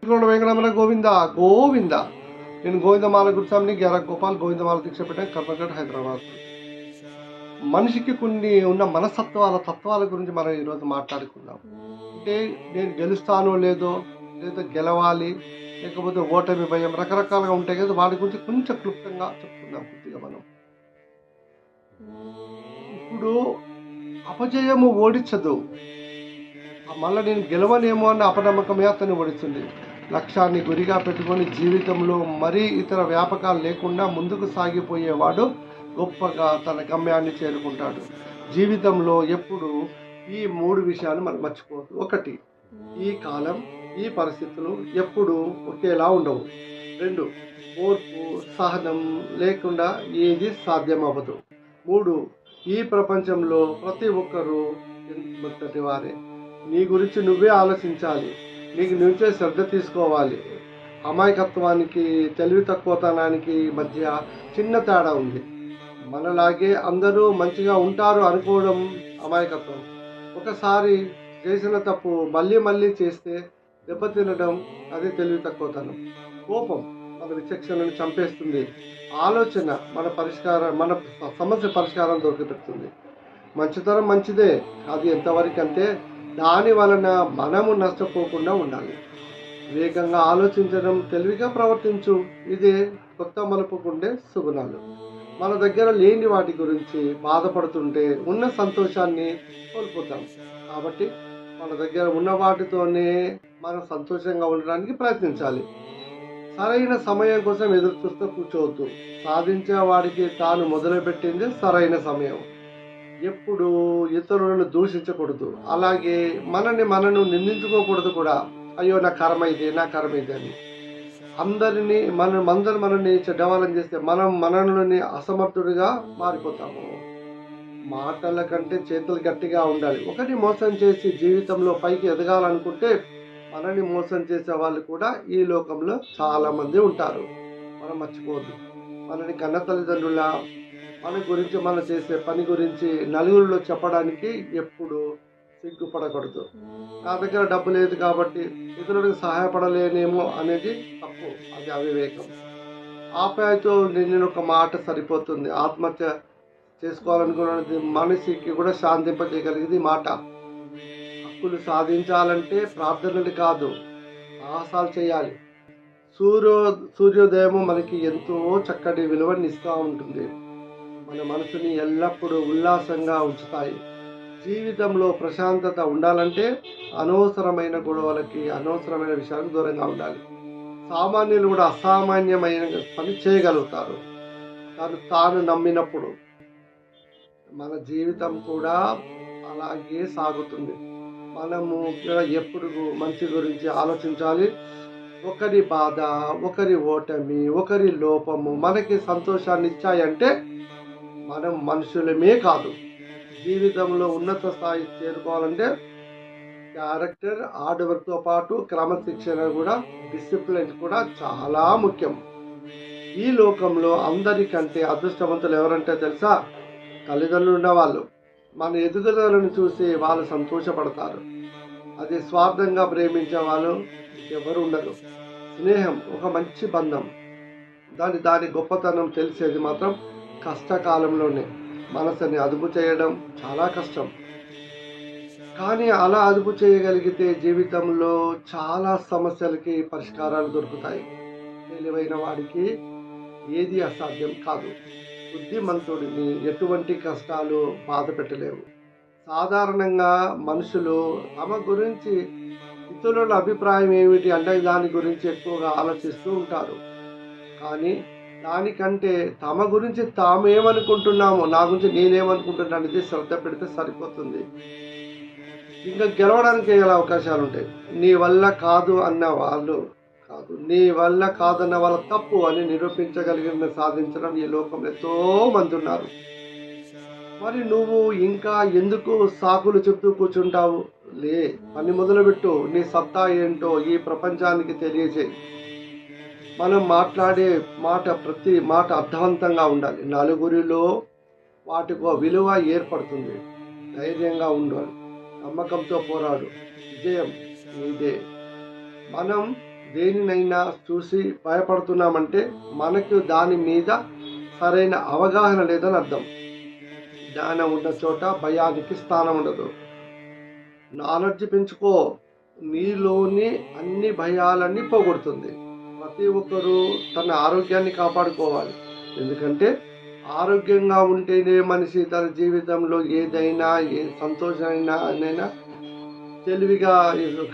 వెంకటరమణ గోవింద గోవింద. నేను గోవిందమాల గురుస్వామిని గ్యారా గోపాల్, గోవిందమాల దీక్ష పెట్టాను, కర్మగఢ్, హైదరాబాద్. మనిషికి కొన్ని ఉన్న తత్వాల గురించి మనం ఈరోజు మాట్లాడుకుందాం. అంటే నేను గెలుస్తానో లేదో, లేదా గెలవాలి, లేకపోతే ఓటమి భయం, రకరకాలుగా ఉంటాయి కదా. వాటి గురించి కొంచెం క్లుప్తంగా చెప్పుకుందాం కొద్దిగా మనం. ఇప్పుడు అపజయము ఓడించదు, మళ్ళీ నేను గెలవనేమో అన్న అపనమ్మకమే అతన్ని ఓడిస్తుంది. లక్ష్యాన్ని గురిగా పెట్టుకొని జీవితంలో మరీ ఇతర వ్యాపకాలు లేకుండా ముందుకు సాగిపోయేవాడు గొప్పగా తన గమ్యాన్ని చేరుకుంటాడు. జీవితంలో ఎప్పుడు ఈ 3 విషయాలు మనం మర్చిపోవద్దు. 1, ఈ కాలం, ఈ పరిస్థితులు ఎప్పుడు ఒకేలా ఉండవు. 2, ఓర్పు సహనం లేకుండా ఏది సాధ్యమవ్వదు. 3, ఈ ప్రపంచంలో ప్రతి ఒక్కరూ ఎంతటి వారే. నీ గురించి నువ్వే ఆలోచించాలి, నీకు నువ్వే శ్రద్ధ తీసుకోవాలి. అమాయకత్వానికి తెలివి తక్కువతనానికి మధ్య చిన్న తేడా ఉంది. మనలాగే అందరూ మంచిగా ఉంటారు అనుకోవడం అమాయకత్వం. ఒకసారి చేసిన తప్పు మళ్ళీ మళ్ళీ చేస్తే దెబ్బతినడం అది తెలివి తక్కువతనం. కోపం మన విచక్షణను చంపేస్తుంది. ఆలోచన మన సమస్య పరిష్కారం దొరికిపెడుతుంది. మంచితనం మంచిదే, అది ఎంతవరకు అంటే దాని వలన మనము నష్టపోకుండా ఉండాలి. వేగంగా ఆలోచించడం, తెలివిగా ప్రవర్తించు, ఇదే కొత్త మలుపుకుండే సుగుణాలు. మన దగ్గర లేని వాటి గురించి బాధపడుతుంటే ఉన్న సంతోషాన్ని కోల్పోతాం. కాబట్టి మన దగ్గర ఉన్న వాటితోనే మనం సంతోషంగా ఉండడానికి ప్రయత్నించాలి. సరైన సమయం కోసం ఎదురు చూస్తూ కూర్చోవద్దు. సాధించే వాడికి తాను మొదలుపెట్టింది సరైన సమయం. ఎప్పుడు ఇతరులను దూషించకూడదు, అలాగే మనను నిందించుకోకూడదు కూడా. అయ్యో నా కర్మ ఇది అని అందరినీ మనల్ని చెడ్డవాళ్ళని చేస్తే మనం మనల్ని అసమర్థుడిగా మారిపోతాము. మాటల కంటే చేతులు గట్టిగా ఉండాలి. ఒకటి మోసం చేసి జీవితంలో పైకి ఎదగాలనుకుంటే మనల్ని మోసం చేసే వాళ్ళు కూడా ఈ లోకంలో చాలా మంది ఉంటారు. మనం మర్చిపోవద్దు. మనని కన్న తల్లిదండ్రుల మన గురించి, మనం చేసే పని గురించి నలుగురిలో చెప్పడానికి ఎప్పుడు సిగ్గుపడకూడదు. నా దగ్గర డబ్బు లేదు కాబట్టి ఇతరులకు సహాయపడలేనేమో అనేది తప్పు, అది అవివేకం. ఆప్యాయతో నిన్న ఒక మాట సరిపోతుంది. ఆత్మహత్య చేసుకోవాలనుకున్నది మనిషికి కూడా శాంతింపజేయగలిగింది మాట. హక్కులు సాధించాలంటే ప్రార్థనలు కాదు, సాహసాలు చేయాలి. సూర్యోదయము మనకి ఎంతో చక్కటి విలువని ఇస్తూ ఉంటుంది. మన మనసుని ఎల్లప్పుడూ ఉల్లాసంగా ఉంచుతాయి. జీవితంలో ప్రశాంతత ఉండాలంటే అనవసరమైన గొడవలకి, అనవసరమైన విషయాలకు దూరంగా ఉండాలి. సామాన్యులు కూడా అసామాన్యమైన పని చేయగలుగుతారు తాను నమ్మినప్పుడు. మన జీవితం కూడా అలాగే సాగుతుంది. మనము ఎప్పుడు మంచి గురించి ఆలోచించాలి. ఒకరి బాధ, ఒకరి ఓటమి, ఒకరి లోపము మనకి సంతోషాన్ని ఇచ్చాయంటే మనం మనుషులమే కాదు. జీవితంలో ఉన్నత స్థాయి చేరుకోవాలంటే క్యారెక్టర్, హార్డ్ వర్క్తో పాటు క్రమశిక్షణ కూడా, డిసిప్లిన్ కూడా చాలా ముఖ్యం. ఈ లోకంలో అందరికంటే అదృష్టవంతులు ఎవరంటే తెలుసా? తల్లిదండ్రులు ఉన్నవాళ్ళు. మన ఎదుగుదలను చూసి వాళ్ళు సంతోషపడతారు. అది స్వార్థంగా ప్రేమించే వాళ్ళు ఎవరు ఉండరు. స్నేహం ఒక మంచి బంధం. దాని గొప్పతనం తెలిసేది మాత్రం కష్టకాలంలోనే. మనసుని అదుపు చేయడం చాలా కష్టం, కానీ అలా అదుపు చేయగలిగితే జీవితంలో చాలా సమస్యలకి పరిష్కారాలు దొరుకుతాయి. తెలివైన వాడికి ఏది అసాధ్యం కాదు. బుద్ధిమంతుడిని ఎటువంటి కష్టాలు బాధ పెట్టలేవు. సాధారణంగా మనుషులు తమ గురించి ఇతరుల అభిప్రాయం ఏమిటి అంటే దాని గురించి ఎక్కువగా ఆలోచిస్తూ ఉంటారు. కానీ దానికంటే తమ గురించి తామేమనుకుంటున్నామో, నా గురించి నేనేమనుకుంటున్నా అనేది శ్రద్ధ పెడితే సరిపోతుంది. ఇంకా గెలవడానికి ఎలా అవకాశాలు ఉంటాయి. నీ వల్ల కాదు అన్న వాళ్ళు కాదు, నీ వల్ల కాదన్న వాళ్ళ తప్పు అని నిరూపించగలిగిన సాధించడం ఈ లోకంలో ఎంతో మంది ఉన్నారు. మరి నువ్వు ఇంకా ఎందుకు సాకులు చెప్తూ కూర్చుంటావు? పని మొదలుపెట్టు. నీ సత్తా ఏంటో ఈ ప్రపంచానికి తెలియజేయి. మనం మాట్లాడే ప్రతి మాట అర్థవంతంగా ఉండాలి. నలుగురిలో వాటికి విలువ ఏర్పడుతుంది. ధైర్యంగా ఉండాలి, నమ్మకంతో పోరాడు, విజయం నీదే. మనం దేనినైనా చూసి భయపడుతున్నామంటే మనకు దాని మీద సరైన అవగాహన లేదని అర్థం. జ్ఞానం ఉన్న చోట భయానికి స్థానం ఉండదు. నాలెడ్జ్ పెంచుకో, నీలోని అన్ని భయాలన్నీ పోగొడుతుంది. ప్రతి ఒక్కరూ తన ఆరోగ్యాన్ని కాపాడుకోవాలి. ఎందుకంటే ఆరోగ్యంగా ఉంటేనే మనిషి తన జీవితంలో ఏదైనా ఏ సంతోషమైనా తెలివిగా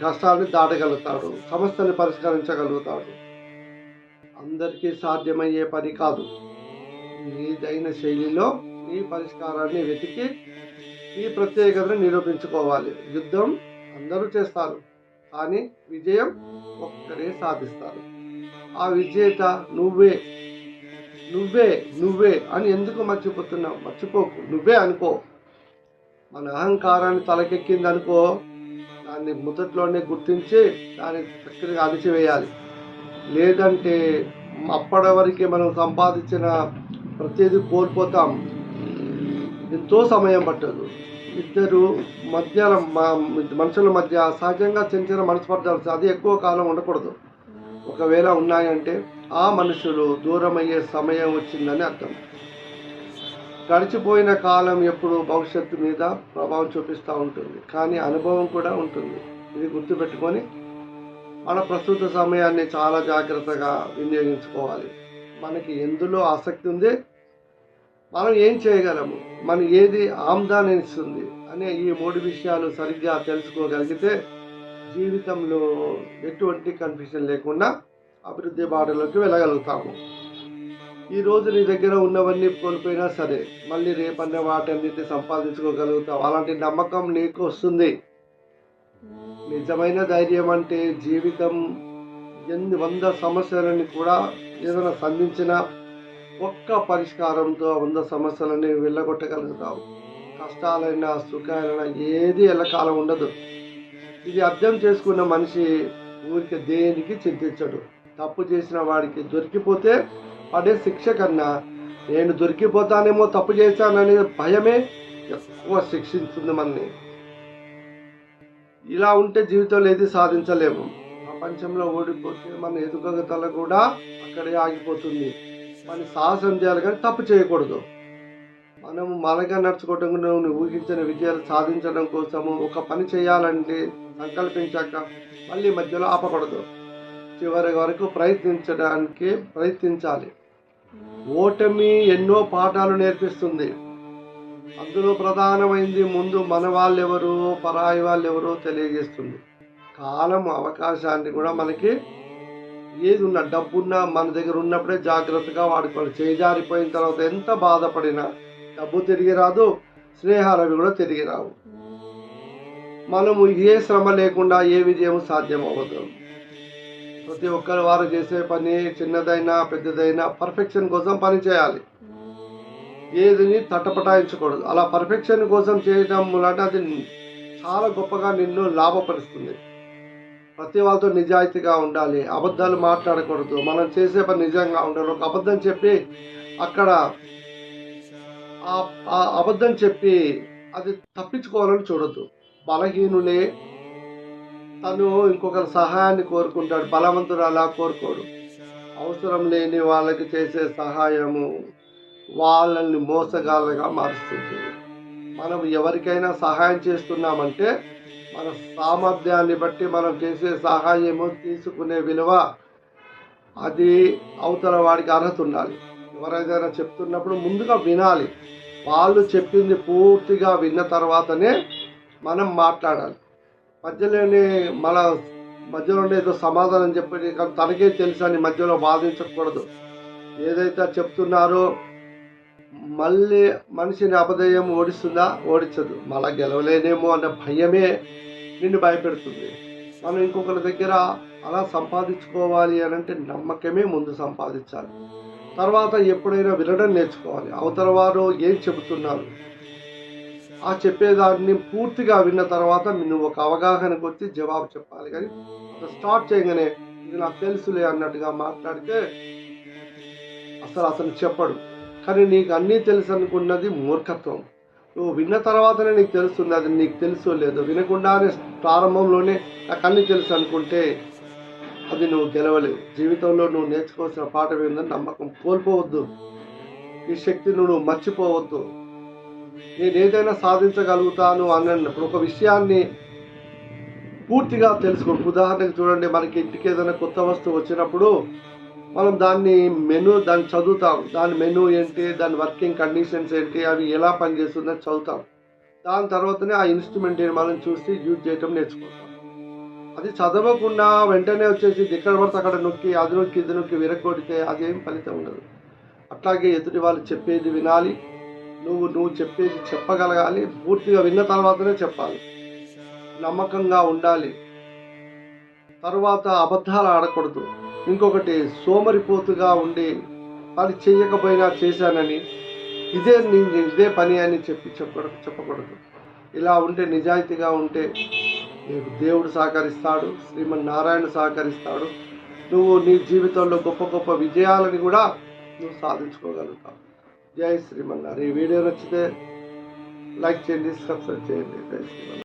కష్టాన్ని దాటగలుగుతాడు, సమస్యని పరిష్కరించగలుగుతాడు. అందరికీ సాధ్యమయ్యే పని కాదు. నీదైన శైలిలో నీ పరిష్కారాన్ని వెతికి ఈ ప్రత్యేకతను నిరూపించుకోవాలి. యుద్ధం అందరూ చేస్తారు, కానీ విజయం ఒక్కరే సాధిస్తారు. ఆ విజేత నువ్వే నువ్వే నువ్వే అని ఎందుకు మర్చిపోతున్నావు? మర్చిపోకు, నువ్వే అనుకో. మన అహంకారాన్ని తలకెక్కింది అనుకో, దాన్ని మొదట్లోనే గుర్తించి దాన్ని చక్కగా అణిచివేయాలి. లేదంటే అప్పటి వరకు మనం సంపాదించిన ప్రతిదీ కోల్పోతాం. ఎంతో సమయం పట్టదు. ఇద్దరు మనుషుల మధ్య సహజంగా చిన్న చిన్న మనస్పర్ధలు అది ఎక్కువ కాలం ఉండకూడదు. ఒకవేళ ఉన్నాయంటే ఆ మనుషులు దూరం అయ్యే సమయం వచ్చిందని అర్థం. గడిచిపోయిన కాలం ఎప్పుడు భవిష్యత్తు మీద ప్రభావం చూపిస్తూ ఉంటుంది, కానీ అనుభవం కూడా ఉంటుంది. ఇది గుర్తుపెట్టుకొని మన ప్రస్తుత సమయాన్ని చాలా జాగ్రత్తగా వినియోగించుకోవాలి. మనకి ఎందులో ఆసక్తి ఉంది, మనం ఏం చేయగలము, మనం ఏది ఆమ్దాన్ని ఇస్తుంది అనే ఈ 3 విషయాలు సరిగ్గా తెలుసుకోగలిగితే జీవితంలో ఎటువంటి కన్ఫ్యూజన్ లేకుండా అభివృద్ధి బాటలోకి వెళ్ళగలుగుతాము. ఈరోజు నీ దగ్గర ఉన్నవన్నీ కోల్పోయినా సరే మళ్ళీ రేపన్న వాటన్నిటిని సంపాదించుకోగలుగుతావు. అలాంటి నమ్మకం నీకు వస్తుంది. నిజమైన ధైర్యం అంటే జీవితం 100 సమస్యలని కూడా ఏదైనా సంధించిన ఒక్క పరిష్కారంతో 100 సమస్యలని వెళ్ళగొట్టగలుగుతావు. కష్టాలైనా సుఖాలైనా ఏది ఎల్లకాలం ఉండదు. ఇది అర్థం చేసుకున్న మనిషి ఊరికి దేనికి చింతించడు. తప్పు చేసిన వాడికి దొరికిపోతే పడే శిక్ష కన్నా నేను దొరికిపోతానేమో తప్పు చేశాననే భయమే ఎక్కువ శిక్షిస్తుంది మనని. ఇలా ఉంటే జీవితంలో ఏది సాధించలేము. ప్రపంచంలో ఓడిపోతే మన ఎదుగుదల కూడా అక్కడే ఆగిపోతుంది. మన సాహసం చేయాలి కానీ తప్పు చేయకూడదు. మనం మనగా నడుచుకోవడం ఊహించిన విజయాలు సాధించడం కోసము ఒక పని చేయాలంటే సంకల్పించాక మళ్ళీ మధ్యలో ఆపకూడదు. చివరి వరకు ప్రయత్నించాలి. ఓటమి ఎన్నో పాఠాలు నేర్పిస్తుంది. అందులో ప్రధానమైంది ముందు మన వాళ్ళెవరో పరాయి వాళ్ళెవరో తెలియజేస్తుంది. కాలం అవకాశాన్ని కూడా మనకి ఏది ఉన్నా డబ్బున్నా మన దగ్గర ఉన్నప్పుడే జాగ్రత్తగా వాడుకోవాలి. చేజారిపోయిన తర్వాత ఎంత బాధపడినా డబ్బు తిరిగి రాదు, స్నేహాలవి కూడా తిరిగి రావు. మనము ఏ శ్రమ లేకుండా ఏ విజయం సాధ్యం అవ్వదు. ప్రతి ఒక్కరు వారు చేసే పని చిన్నదైనా పెద్దదైనా పర్ఫెక్షన్ కోసం పని చేయాలి. ఏదిని తట్టపటాయించకూడదు. అలా పర్ఫెక్షన్ కోసం చేయడం వల్ల అది చాలా గొప్పగా నిన్ను లాభపరుస్తుంది. ప్రతి వాళ్ళతో నిజాయితీగా ఉండాలి, అబద్ధాలు మాట్లాడకూడదు. మనం చేసే పని నిజంగా ఉండాలి. ఒక అబద్ధం చెప్పి అక్కడ ఆ అబద్ధం చెప్పి అది తప్పించుకోవాలని చూడొద్దు. బలహీనులే తను ఇంకొకరి సహాయాన్ని కోరుకుంటాడు, బలవంతుడు అలా కోరుకోడు. అవసరం లేని వాళ్ళకి చేసే సహాయము వాళ్ళని మోసగాళ్ళగా మారుస్తుంది. మనం ఎవరికైనా సహాయం చేస్తున్నామంటే మన సామర్థ్యాన్ని బట్టి మనం చేసే సహాయము తీసుకునే విలువ అది అవతల వాడికి అర్హత ఉండాలి. ఎవరైనా చెప్తున్నప్పుడు ముందుగా వినాలి. వాళ్ళు చెప్పింది పూర్తిగా విన్న తర్వాతనే మనం మాట్లాడాలి. మధ్యలోనే ఏదో సమాధానం చెప్పి తనకే తెలుసు అని మధ్యలో వాదించకూడదు. ఏదైతే చెప్తున్నారో మళ్ళీ మనిషిని అపదయం ఓడిస్తుందా? ఓడించదు. మళ్ళా గెలవలేనేమో అన్న భయమే నిన్ను భయపెడుతుంది. మనం ఇంకొకరి దగ్గర అలా సంపాదించుకోవాలి అని అంటే నమ్మకమే ముందు సంపాదించాలి. తర్వాత ఎప్పుడైనా వినడం నేర్చుకోవాలి. అవతల వారు ఏం చెబుతున్నారు ఆ చెప్పేదాన్ని పూర్తిగా విన్న తర్వాత నువ్వు ఒక అవగాహనకు వచ్చి జవాబు చెప్పాలి. కానీ స్టార్ట్ చేయగానే ఇది నాకు తెలుసులే అన్నట్టుగా మాట్లాడితే అసలు చెప్పడు. కానీ నీకు అన్నీ తెలుసు అనుకున్నది మూర్ఖత్వం. నువ్వు విన్న తర్వాతనే నీకు తెలుస్తుంది అది నీకు తెలుసో లేదో. వినకుండానే ప్రారంభంలోనే నాకు అన్నీ తెలుసు అనుకుంటే అది నువ్వు గెలవలేవు. జీవితంలో నువ్వు నేర్చుకోవాల్సిన పాఠం ఏంటంటే నమ్మకం కోల్పోవద్దు. ఈ శక్తిని నువ్వు మర్చిపోవద్దు. నేను ఏదైనా సాధించగలుగుతాను అన్నప్పుడు ఒక విషయాన్ని పూర్తిగా తెలుసుకోండి. ఉదాహరణకు చూడండి, మనకి ఇంటికి ఏదైనా కొత్త వస్తువు వచ్చినప్పుడు మనం దాన్ని చదువుతాం. దాని మెనూ ఏంటి, దాని వర్కింగ్ కండిషన్స్ ఏంటి, అవి ఎలా పనిచేస్తుందని చదువుతాం. దాని తర్వాతనే ఆ ఇన్స్ట్రుమెంట్ని మనం చూసి యూజ్ చేయటం నేర్చుకుంటాం. అది చదవకుండా వెంటనే వచ్చేసి ఎక్కడ పడితే అక్కడ నొక్కి అది నొక్కి ఇది నొక్కి విరగొడితే అదేం ఫలితం ఉండదు. అట్లాగే ఎదుటి వాళ్ళు చెప్పేది వినాలి, నువ్వు చెప్పేది చెప్పగలగాలి. పూర్తిగా విన్న తర్వాతనే చెప్పాలి. నమ్మకంగా ఉండాలి. తర్వాత అబద్ధాలు ఆడకూడదు. ఇంకొకటి, సోమరిపోతుగా ఉండి పని చేయకపోయినా చేశానని ఇదే పని అని చెప్పకూడదు. ఇలా ఉంటే, నిజాయితీగా ఉంటే నీకు దేవుడు సహకరిస్తాడు, శ్రీమన్నారాయణ సహకరిస్తాడు. నువ్వు నీ జీవితంలో గొప్ప గొప్ప విజయాలని కూడా నువ్వు సాధించుకోగలుగుతావు. జై శ్రీమన్నారాయణ. ఈ వీడియో నచ్చితే లైక్ చేయండి, సబ్స్క్రైబ్ చేయండి. జై శ్రీమన్నారాయణ.